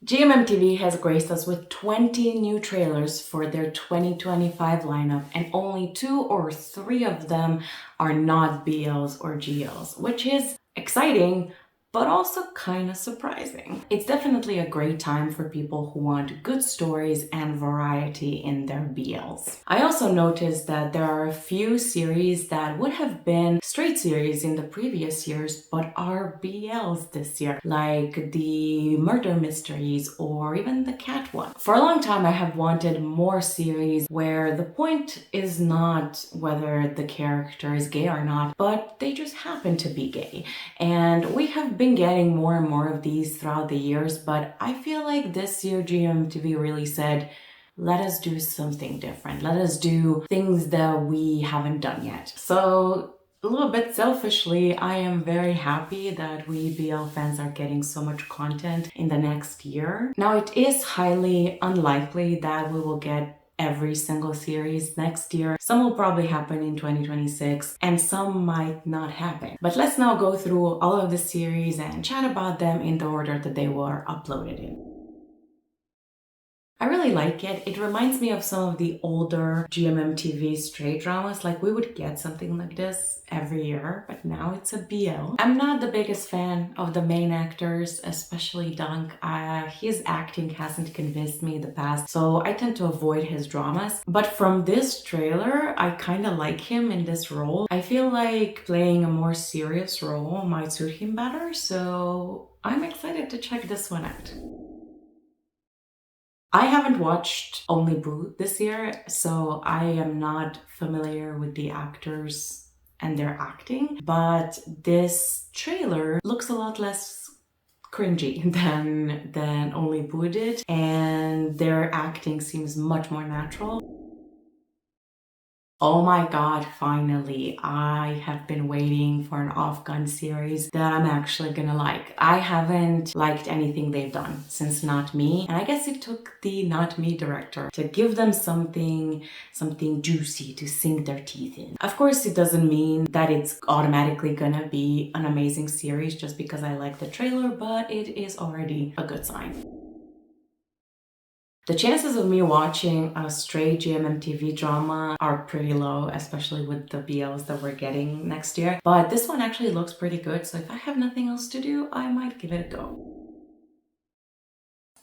GMMTV has graced us with 20 new trailers for their 2025 lineup, and only 2 or 3 of them are not BLs or GLs, which is exciting, but also kind of surprising. It's definitely a great time for people who want good stories and variety in their BLs. I also noticed that there are a few series that would have been straight series in the previous years, but are BLs this year, like the murder mysteries or even the cat one. For a long time, I have wanted more series where the point is not whether the character is gay or not, but they just happen to be gay. And we have been getting more and more of these throughout the years, but I feel like this year GMMTV really said, let us do something different. Let us do things that we haven't done yet. So a little bit selfishly, I am very happy that we BL fans are getting so much content in the next year. Now, it is highly unlikely that we will get every single series next year. Some will probably happen in 2026 and some might not happen. But let's now go through all of the series and chat about them in the order that they were uploaded in. I really like it. It reminds me of some of the older GMMTV straight dramas. Like, we would get something like this every year, but now it's a BL. I'm not the biggest fan of the main actors, especially Dunk. His acting hasn't convinced me in the past, so I tend to avoid his dramas. But from this trailer, I kind of like him in this role. I feel like playing a more serious role might suit him better, so I'm excited to check this one out. I haven't watched Only Boo this year, so I am not familiar with the actors and their acting, but this trailer looks a lot less cringy than Only Boo did, and their acting seems much more natural. Oh my god, finally. I have been waiting for an Afghan series that I'm actually gonna like. I haven't liked anything they've done since Not Me, and I guess it took the Not Me director to give them something juicy to sink their teeth in. Of course, it doesn't mean that it's automatically gonna be an amazing series just because I like the trailer, but it is already a good sign. The chances of me watching a straight GMMTV drama are pretty low, especially with the BLs that we're getting next year. But this one actually looks pretty good, so if I have nothing else to do, I might give it a go.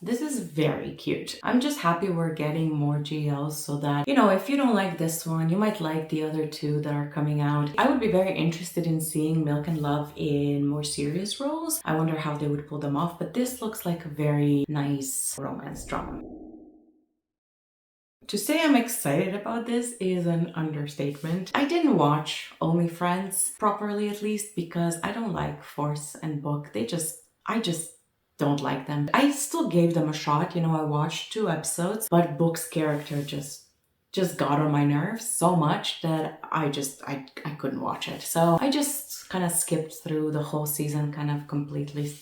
This is very cute. I'm just happy we're getting more GLs so that, you know, if you don't like this one, you might like the other 2 that are coming out. I would be very interested in seeing Milk and Love in more serious roles. I wonder how they would pull them off, but this looks like a very nice romance drama. To say I'm excited about this is an understatement. I didn't watch Only Friends properly, at least, because I don't like Force and Book. I just don't like them. I still gave them a shot, you know, I watched 2 episodes, but Book's character just got on my nerves so much that I couldn't watch it. So I just kind of skipped through the whole season, kind of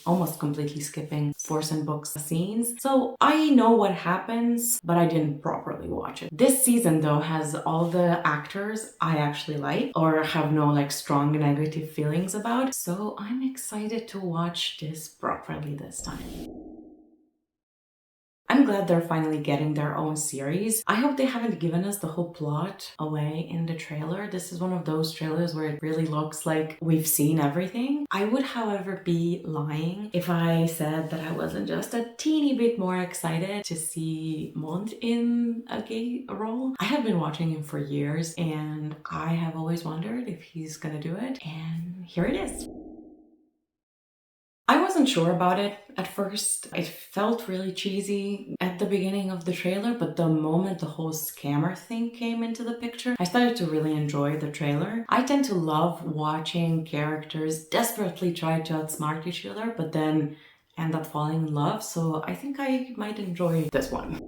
almost completely skipping Force and Book's scenes. So I know what happens, but I didn't properly watch it. This season though has all the actors I actually like or have no like strong negative feelings about. So I'm excited to watch this properly this time. I'm glad they're finally getting their own series. I hope they haven't given us the whole plot away in the trailer. This is one of those trailers where it really looks like we've seen everything. I would, however, be lying if I said that I wasn't just a teeny bit more excited to see Mont in a gay role. I have been watching him for years and I have always wondered if he's gonna do it, and here it is. I wasn't sure about it at first. It felt really cheesy at the beginning of the trailer, but the moment the whole scammer thing came into the picture, I started to really enjoy the trailer. I tend to love watching characters desperately try to outsmart each other, but then end up falling in love, so I think I might enjoy this one.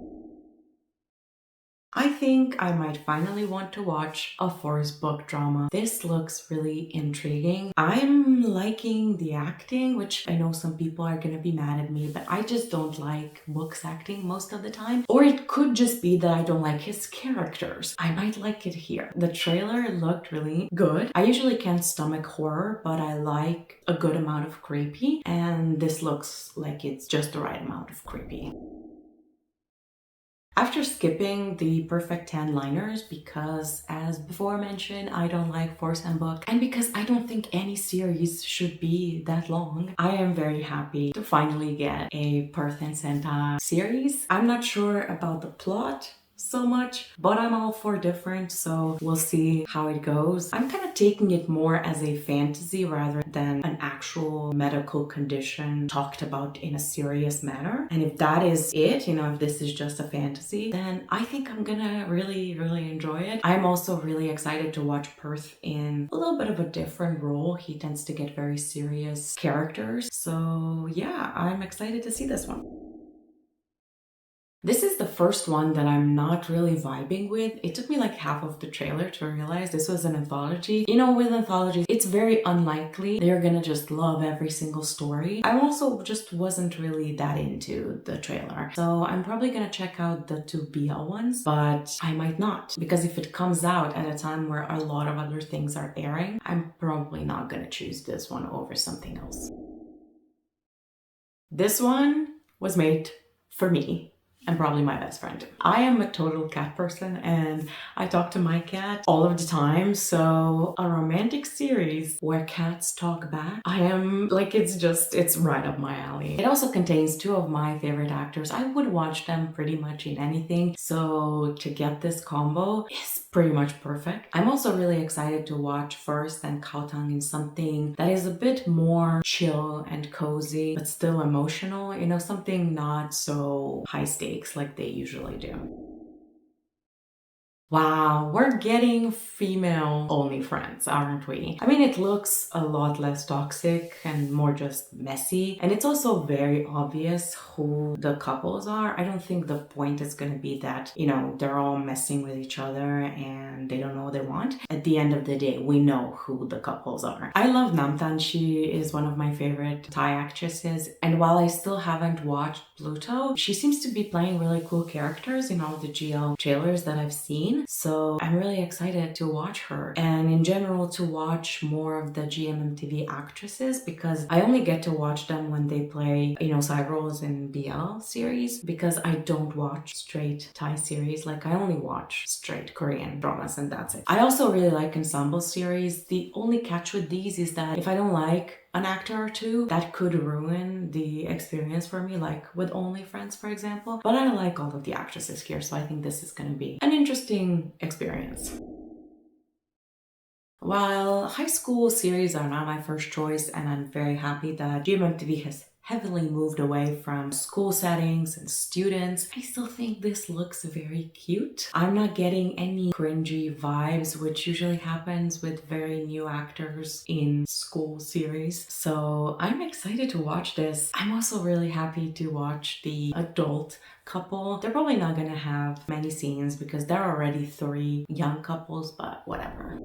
I think I might finally want to watch a forced book drama. This looks really intriguing. I'm liking the acting, which I know some people are gonna be mad at me, but I just don't like books acting most of the time. Or it could just be that I don't like his characters. I might like it here. The trailer looked really good. I usually can't stomach horror, but I like a good amount of creepy, and this looks like it's just the right amount of creepy. After skipping the perfect 10 liners because, as before mentioned, I don't like force and book, and because I don't think any series should be that long, I am very happy to finally get a Perth and Santa series. I'm not sure about the plot so much, but I'm all for different, so we'll see how it goes. I'm kind of taking it more as a fantasy rather than an actual medical condition talked about in a serious manner. And if that is it, if this is just a fantasy, then I think I'm gonna really enjoy it. I'm also really excited to watch Perth in a little bit of a different role. He tends to get very serious characters, so yeah, I'm excited to see this one. This is the first one that I'm not really vibing with. It took me like half of the trailer to realize this was an anthology. With anthologies, it's very unlikely they're gonna just love every single story. I also just wasn't really that into the trailer. So I'm probably gonna check out the 2 BL ones, but I might not. Because if it comes out at a time where a lot of other things are airing, I'm probably not gonna choose this one over something else. This one was made for me. And probably my best friend. I am a total cat person and I talk to my cat all of the time, so a romantic series where cats talk back, I am like, it's right up my alley. It also contains 2 of my favorite actors. I would watch them pretty much in anything, so to get this combo is pretty much perfect. I'm also really excited to watch First and Kaotang in something that is a bit more chill and cozy, but still emotional, something not so high stakes like they usually do. Wow, we're getting female only friends, aren't we? I mean, it looks a lot less toxic and more just messy. And it's also very obvious who the couples are. I don't think the point is going to be that, they're all messing with each other and they don't know what they want. At the end of the day, we know who the couples are. I love Namtan. She is one of my favorite Thai actresses. And while I still haven't watched Pluto, she seems to be playing really cool characters in all the GL trailers that I've seen. So I'm really excited to watch her, and in general to watch more of the GMMTV actresses, because I only get to watch them when they play, side roles in BL series, because I don't watch straight Thai series. Like, I only watch straight Korean dramas and that's it. I also really like ensemble series. The only catch with these is that if I don't like an actor or two, that could ruin the experience for me, like with Only Friends, for example. But I like all of the actresses here, so I think this is gonna be an interesting experience. While high school series are not my first choice, and I'm very happy that GMMTV has heavily moved away from school settings and students, I still think this looks very cute. I'm not getting any cringy vibes, which usually happens with very new actors in school series. So I'm excited to watch this. I'm also really happy to watch the adult couple. They're probably not gonna have many scenes because there are already 3 young couples, but whatever.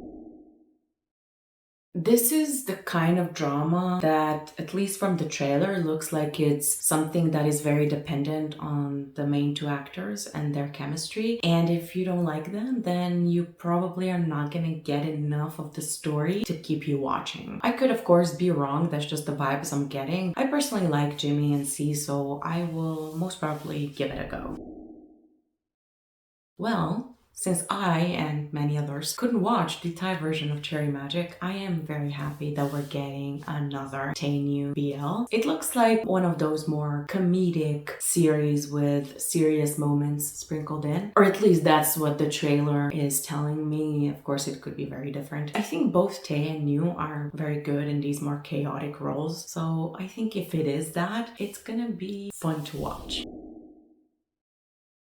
This is the kind of drama that, at least from the trailer, looks like it's something that is very dependent on the main 2 actors and their chemistry. And if you don't like them, then you probably are not gonna get enough of the story to keep you watching. I could, of course, be wrong. That's just the vibes I'm getting. I personally like Jimmy and C, so I will most probably give it a go. Well, since I and many others couldn't watch the Thai version of Cherry Magic, I am very happy that we're getting another new BL. It looks like one of those more comedic series with serious moments sprinkled in, or at least that's what the trailer is telling me. Of course, it could be very different. I think both Tae and New are very good in these more chaotic roles, so I think if it is that, it's gonna be fun to watch.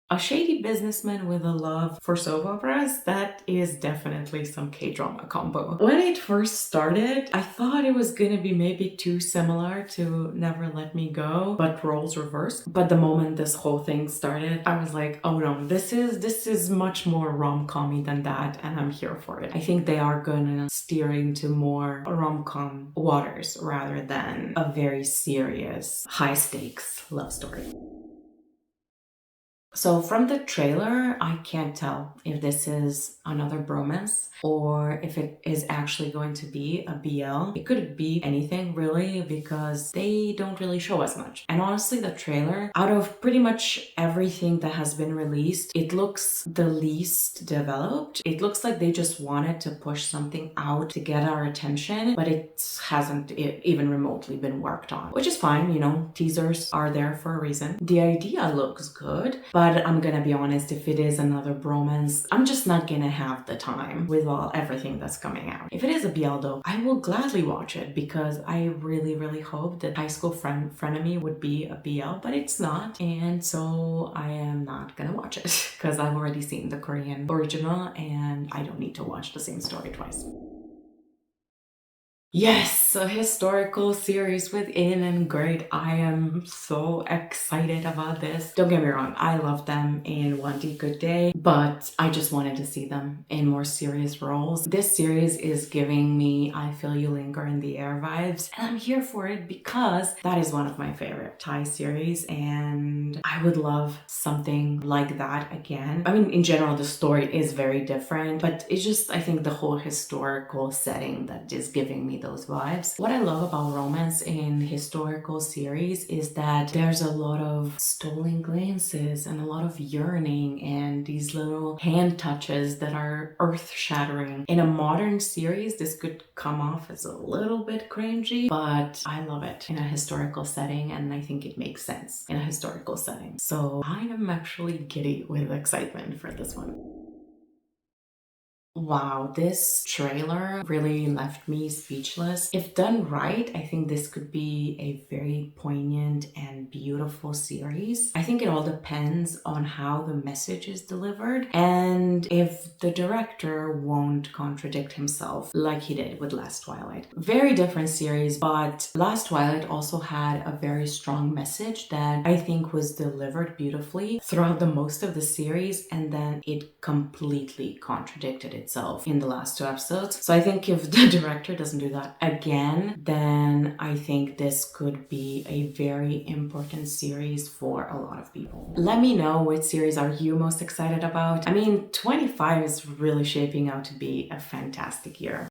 A shady businessman with a love for soap operas, that is definitely some K-drama combo. When it first started, I thought it was gonna be maybe too similar to Never Let Me Go, but roles reversed. But the moment this whole thing started, I was like, oh no, this is much more rom-commy than that, and I'm here for it. I think they are gonna steer into more rom-com waters rather than a very serious, high-stakes love story. So from the trailer, I can't tell if this is another bromance or if it is actually going to be a BL. It could be anything really because they don't really show us much. And honestly, the trailer, out of pretty much everything that has been released, it looks the least developed. It looks like they just wanted to push something out to get our attention, but it hasn't even remotely been worked on, which is fine. You know, teasers are there for a reason. The idea looks good, but I'm gonna be honest, if it is another bromance, I'm just not gonna have the time with everything that's coming out. If it is a BL though, I will gladly watch it because I really, really hope that High School Frenemy would be a BL, but it's not. And so I am not gonna watch it because I've already seen the Korean original and I don't need to watch the same story twice. Yes, a historical series with In and Great. I am so excited about this. Don't get me wrong, I love them in One D Good Day, but I just wanted to see them in more serious roles. This series is giving me I Feel You Linger in the Air vibes, and I'm here for it because that is one of my favorite Thai series, and I would love something like that again. I mean, in general, the story is very different, but it's just, I think, the whole historical setting that is giving me those vibes. What I love about romance in historical series is that there's a lot of stolen glances and a lot of yearning and these little hand touches that are earth-shattering. In a modern series, this could come off as a little bit cringy, but I love it in a historical setting, and I think it makes sense in a historical setting. So I am actually giddy with excitement for this one. Wow, this trailer really left me speechless. If done right, I think this could be a very poignant and beautiful series. I think it all depends on how the message is delivered and if the director won't contradict himself like he did with Last Twilight. Very different series, but Last Twilight also had a very strong message that I think was delivered beautifully throughout the most of the series, and then it completely contradicted itself in the last two episodes. So I think if the director doesn't do that again, then I think this could be a very important series for a lot of people. Let me know which series are you most excited about. I mean, 25 is really shaping out to be a fantastic year.